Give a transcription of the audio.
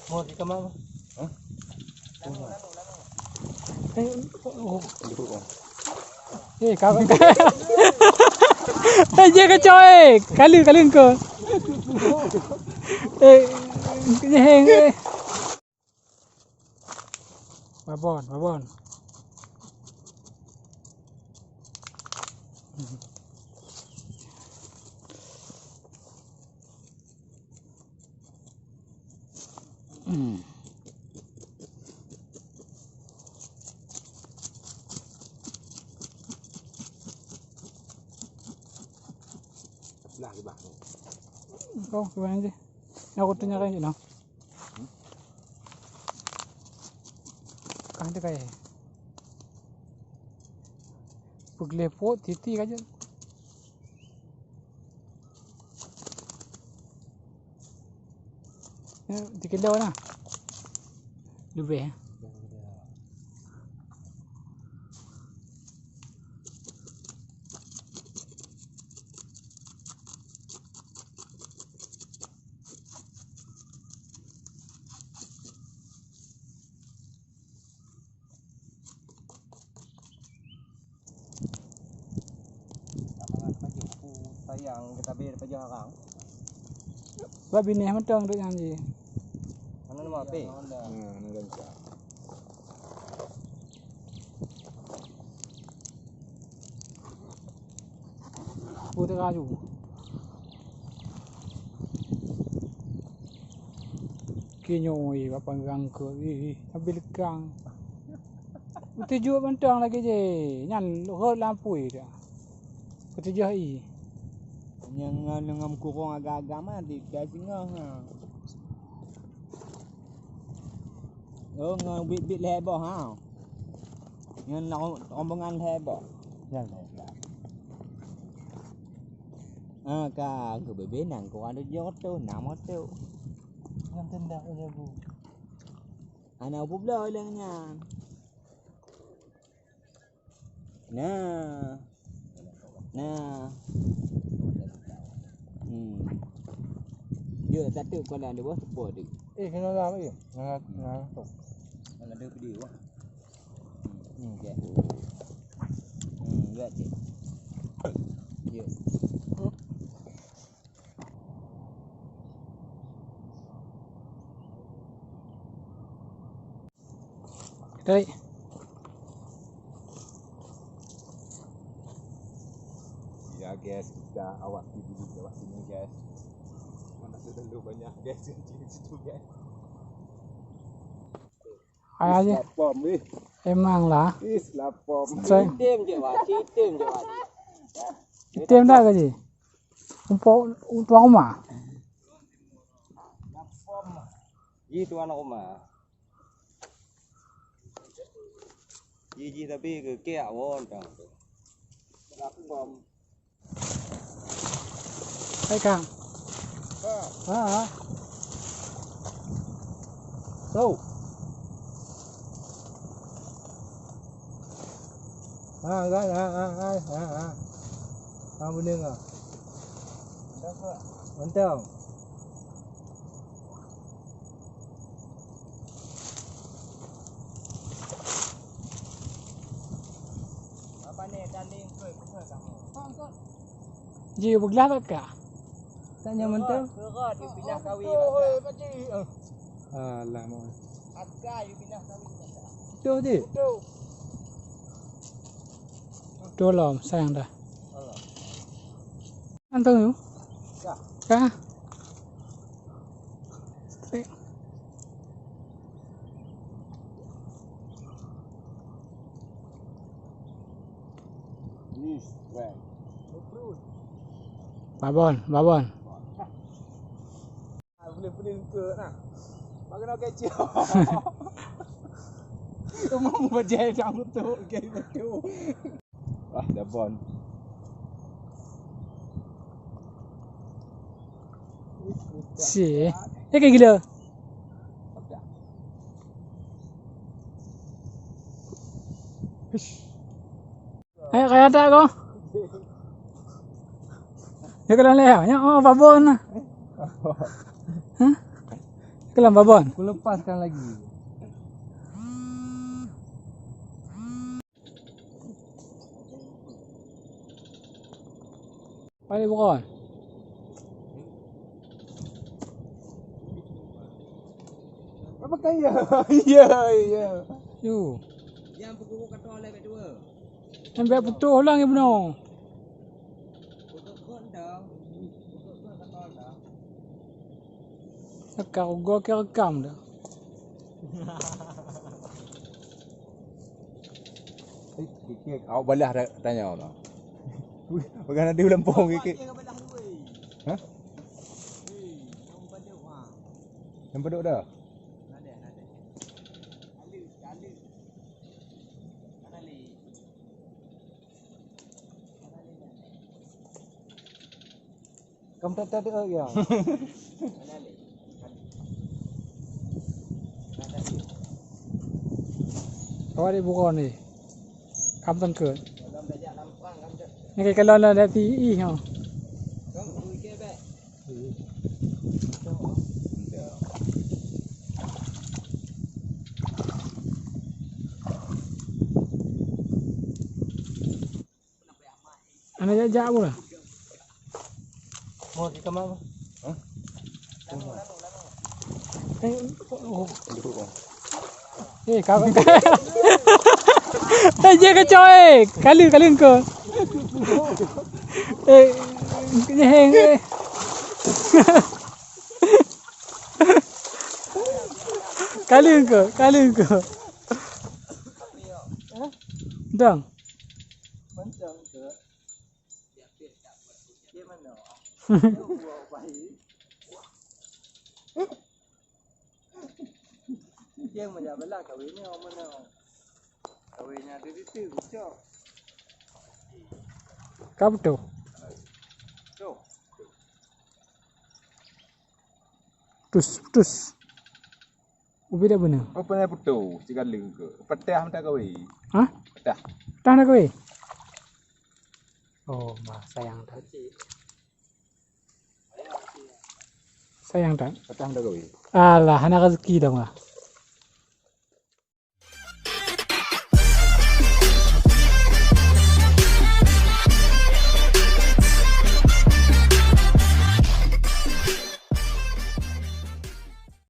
Mau di kamar. Hah? Kau aja kecoy, kalian ke. Heng. Babon. Lah di bawah. Kau gimana sih? Aku tanya kan no. Kan kayak puglepot titi aja. Dikit daw na. Lebih. Sayang kita biar pajak akang. Babi ni matang tu yang ni. Mana nama apa? Ni ganca. Putih kaju. Kinyoi bapa gangko ambil gang. Putih jual matang lagi je. Nyan hot lampu dia. Putih jahit. Yang ngam kurang agak-agak mah di kasih ngah. Ngah bit heboh ha. Yang rombongan heboh. Jangan. Ka ke bebenang ko ada joto nama tu. Yang tendak aja bu. Ana pula olehnya. Nah. Dia satu kalau ada bos support dia. Kena lah lagi. Nah. Kalau ada video ah. Okey. Buat je. Ya. Baik. Ya guys, kita awak sini guys. Mana terlalu banyak guys yang di situ guys. Aja. Lapom weh. Emang lah. Lapom. Sistem je wah, sistem je wah. Sistem dah ke je? Tuan rumah. Lapom. Tuan rumah. Tapi ke kek awon tang. Lapom. Hai Kang. So. Bener ah. Mantap. Apa ni tanding ke kamu? Ji bergelas tak kah? Tanya mantap. Kerat you pindah kahwin. Alah mau. Akak you pindah kahwin. Tu je. Tolong sayang dah. Antong you? Kah? Babon. Boleh ke nah. Bagaimana kecil. Mau berjaya kamu tu, okey betul. Wah, dah bon. Si. Kayak gila. Ayo kayak tak kau? Dia kalau leh, nya babon. Hah? Kelam babon. Aku lepaskan lagi. Balik bukan. Apa kaya? Ya, ya. Yo. Yang pukul kata oleh kedua. Sampai putus lang yang benar. Pukul dah. Pukul kata dah. Akak gua kira rekam dah. Awak balas tanya orang. Bukan ada lempung ke? Ha? Yang beduk dah. Kamu tak ada ya? Kau ada bukan ni. Kamu tengker. Ni kayak kalau lah dari PE ha. Anak jajak pula. Mau ke kamar? Ha? Kau. Dia kacau Kali kau. Nyeheng. Kali kau. Dang. Macam ke? Dia mana? Dia macam belah kahwinnya orang mana? Kahwinnya ada di situ, cok. Kau betul. Cok. Tus. Ubi dah benar. Apa yang betul? Jika link ke. Petah minta kahwin. Ha? Petah. Tak nak kau. Oh, mah sayang tak. Sayang tak. Petah minta kahwin. Alah, anak rezeki dah mah.